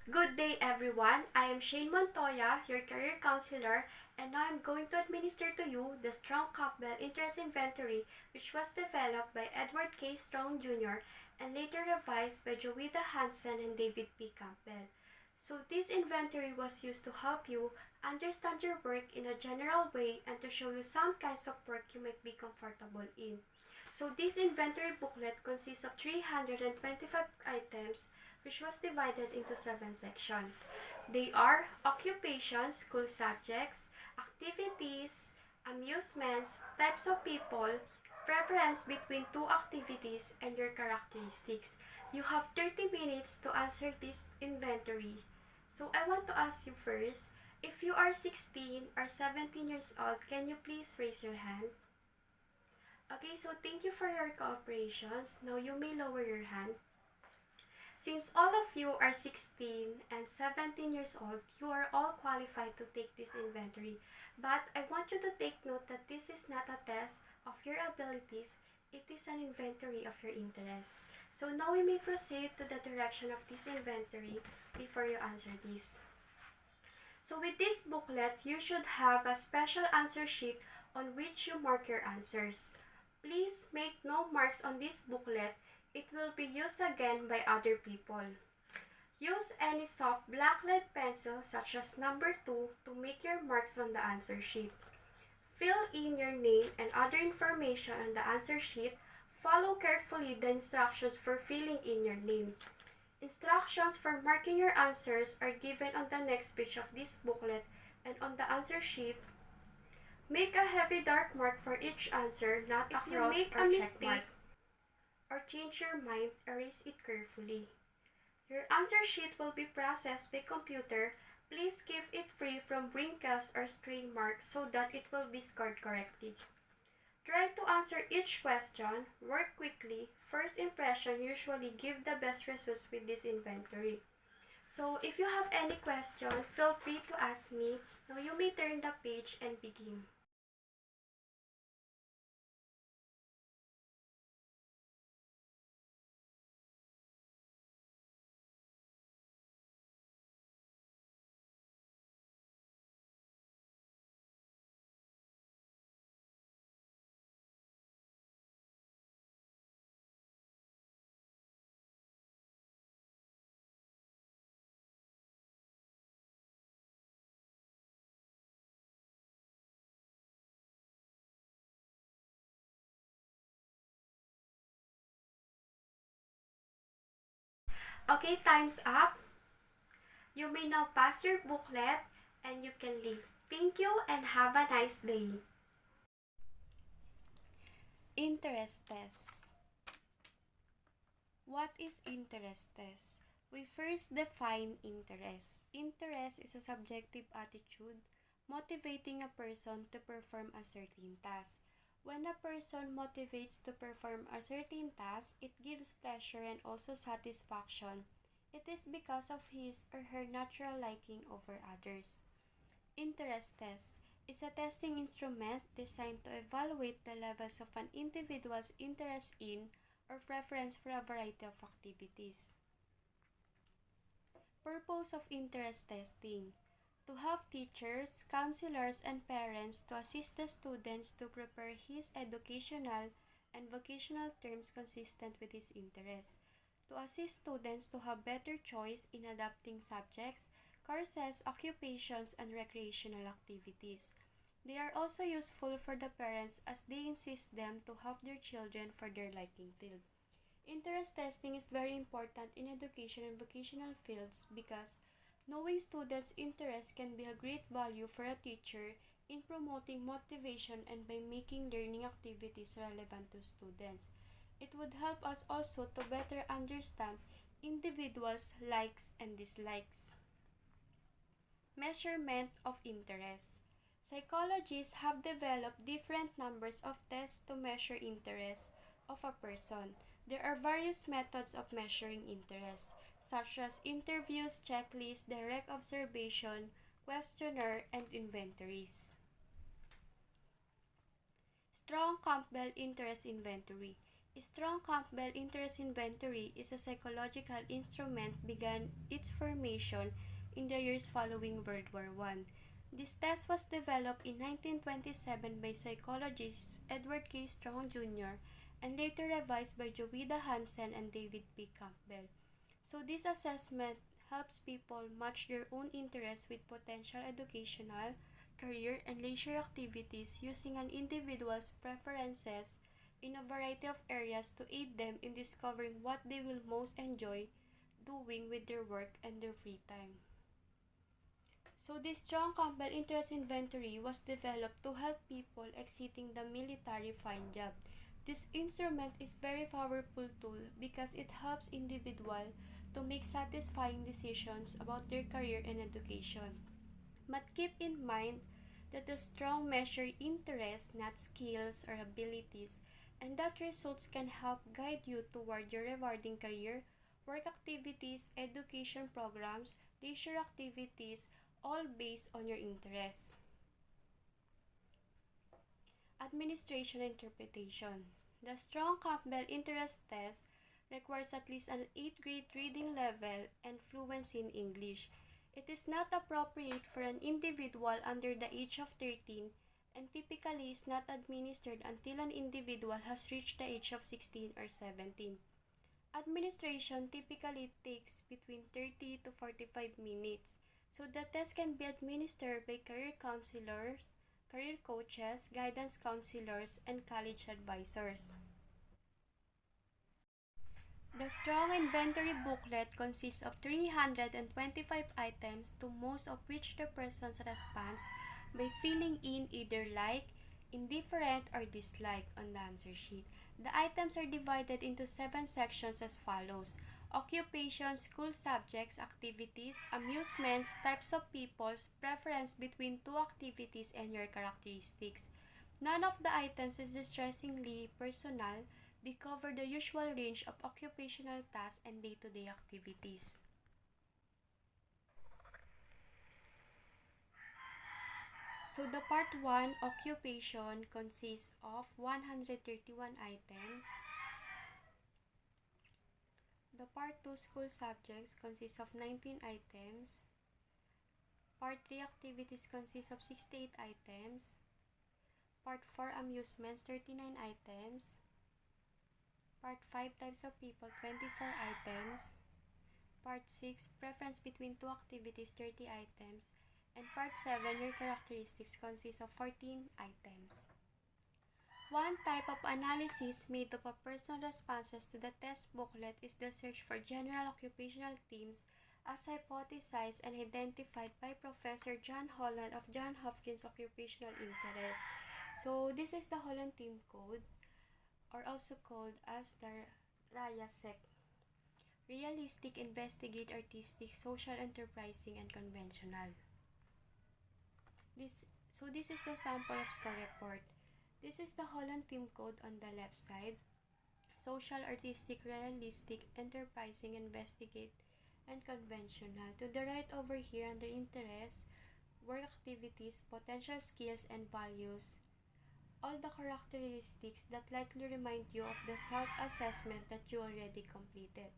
Good day everyone, I am Shane Montoya, your career counselor, and now I'm going to administer to you the Strong-Campbell Interest Inventory, which was developed by Edward K. Strong Jr. and later revised by Joida Hansen and David P. Campbell. So this inventory was used to help you understand your work in a general way and to show you some kinds of work you might be comfortable in. So this inventory booklet consists of 325 items which was divided into 7 sections. They are occupations, school subjects, activities, amusements, types of people, preference between two activities, and your characteristics. You have 30 minutes to answer this inventory. So I want to ask you first, if you are 16 or 17 years old, can you please raise your hand? Okay, so thank you for your cooperations. Now you may lower your hand. Since all of you are 16 and 17 years old, you are all qualified to take this inventory. But I want you to take note that this is not a test of your abilities, it is an inventory of your interests. So now we may proceed to the direction of this inventory before you answer this. So with this booklet, you should have a special answer sheet on which you mark your answers. Please make no marks on this booklet. It will be used again by other people. Use any soft black lead pencil such as number 2 to make your marks on the answer sheet. Fill in your name and other information on the answer sheet. Follow carefully the instructions for filling in your name. Instructions for marking your answers are given on the next page of this booklet and on the answer sheet. Make a heavy dark mark for each answer, not a cross or check mark. If you make a mistake or change your mind, erase it carefully. Your answer sheet will be processed by computer. Please keep it free from wrinkles or stray marks so that it will be scored correctly. Try to answer each question. Work quickly. First impression usually give the best results with this inventory. So if you have any question, feel free to ask me. Now you may turn the page and begin. Okay, time's up. You may now pass your booklet and you can leave. Thank you and have a nice day. Interest test. What is interest test? We first define interest. Interest is a subjective attitude motivating a person to perform a certain task. When a person motivates to perform a certain task, it gives pleasure and also satisfaction. It is because of his or her natural liking over others. Interest test is a testing instrument designed to evaluate the levels of an individual's interest in or preference for a variety of activities. Purpose of interest testing: to help teachers, counselors, and parents to assist the students to prepare his educational and vocational terms consistent with his interests, to assist students to have better choice in adapting subjects, courses, occupations, and recreational activities. They are also useful for the parents as they insist them to help their children for their liking field. Interest testing is very important in education and vocational fields because knowing students' interests can be a great value for a teacher in promoting motivation and by making learning activities relevant to students. It would help us also to better understand individuals' likes and dislikes. Measurement of interest. Psychologists have developed different numbers of tests to measure interest of a person. There are various methods of measuring interest, such as interviews, checklists, direct observation, questionnaire, and inventories. Strong-Campbell Interest Inventory. Strong-Campbell Interest Inventory is a psychological instrument began its formation in the years following World War I. This test was developed in 1927 by psychologists Edward K. Strong Jr. and later revised by Joida Hansen and David P. Campbell. So this assessment helps people match their own interests with potential educational, career, and leisure activities using an individual's preferences in a variety of areas to aid them in discovering what they will most enjoy doing with their work and their free time. So this Strong-Campbell Interest Inventory was developed to help people exiting the military find job. This instrument is very powerful tool because it helps individual to make satisfying decisions about their career and education. But keep in mind that the strong measure interests, not skills or abilities, and that results can help guide you toward your rewarding career, work activities, education programs, leisure activities, all based on your interests. Administration interpretation. The Strong-Campbell Interest Test requires at least an 8th grade reading level and fluency in English. It is not appropriate for an individual under the age of 13 and typically is not administered until an individual has reached the age of 16 or 17. Administration typically takes between 30 to 45 minutes, so the test can be administered by career counselors, career coaches, guidance counselors, and college advisors. The Strong Inventory booklet consists of 325 items, to most of which the person responds by filling in either like, indifferent, or dislike on the answer sheet. The items are divided into 7 sections as follows: occupation, school subjects, activities, amusements, types of peoples, preference between 2 activities, and your characteristics. None of the items is distressingly personal. They cover the usual range of occupational tasks and day-to-day activities. So the part 1, occupation, consists of 131 items. The part 2, school subjects, consists of 19 items. Part 3, activities, consists of 68 items. Part 4, amusements, 39 items. Part 5, types of people, 24 items. Part 6, preference between 2 activities, 30 items. And Part 7, your characteristics, consists of 14 items. One type of analysis made up of personal responses to the test booklet is the search for general occupational themes as hypothesized and identified by Professor John Holland of Johns Hopkins Occupational Interest. So this is the Holland Theme Code, or also called as the RIASEC: realistic, investigate, artistic, social, enterprising, and conventional. This is the sample of score report. This is the Holland Theme Code on the left side: social, artistic, realistic, enterprising, investigate, and conventional. To the right over here under interest, work activities, potential skills, and values, all the characteristics that likely remind you of the self-assessment that you already completed.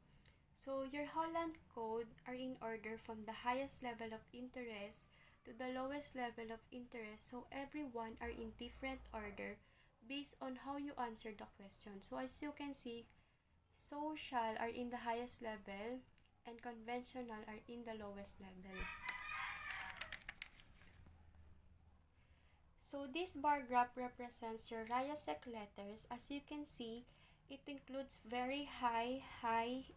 So your Holland code are in order from the highest level of interest to the lowest level of interest, so everyone are in different order based on how you answer the question. So as you can see, social are in the highest level and conventional are in the lowest level. So this bar graph represents your RIASEC letters. As you can see, it includes very high,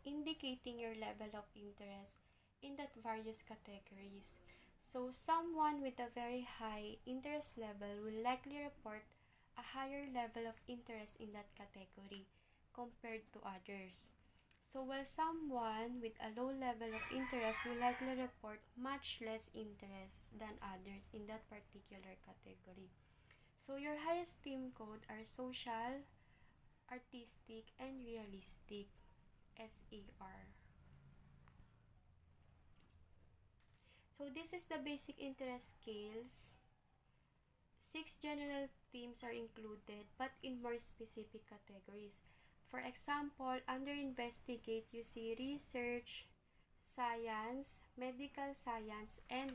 indicating your level of interest in that various categories. So someone with a very high interest level will likely report a higher level of interest in that category compared to others. So while someone with a low level of interest will likely report much less interest than others in that particular category. So your highest theme code are social, artistic, and realistic, SAR. So this is the basic interest scales. 6 general themes are included but in more specific categories. For example, under investigate, you see research, science, medical science, and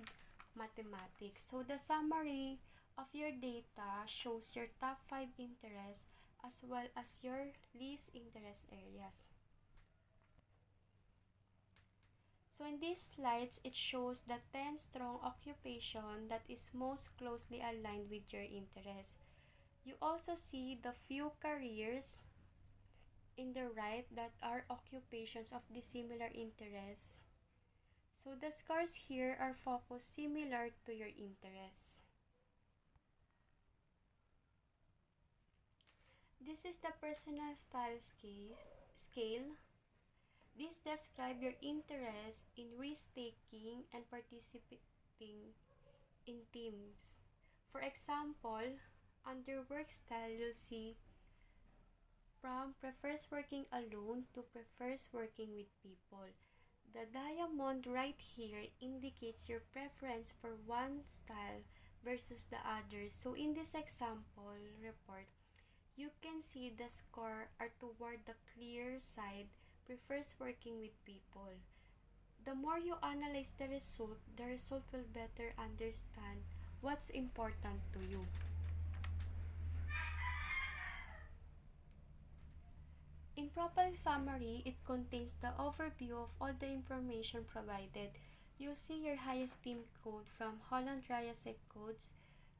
mathematics. So the summary of your data shows your top 5 interests as well as your least interest areas. So in these slides, it shows the 10 strong occupation that is most closely aligned with your interests. You also see the few careers in the right that are occupations of the similar interests. So the scores here are focused similar to your interests. This is the personal style scale. This describes your interest in risk-taking and participating in teams. For example, under work style, you'll see from prefers working alone to prefers working with people. The diamond right here indicates your preference for one style versus the other. So in this example report, you can see the score are toward the clear side, prefers working with people. The more you analyze the result will better understand what's important to you. In profile summary, it contains the overview of all the information provided. You'll see your highest team code from Holland Riasec codes,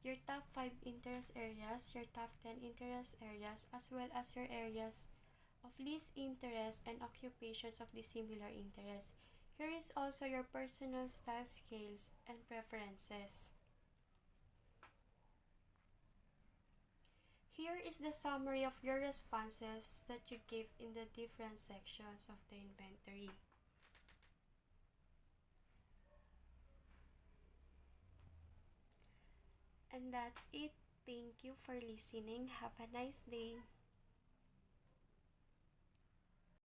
your top 5 interest areas, your top 10 interest areas, as well as your areas of least interest and occupations of the similar interest. Here is also your personal style scales and preferences. Here is the summary of your responses that you gave in the different sections of the inventory. And that's it. Thank you for listening. Have a nice day.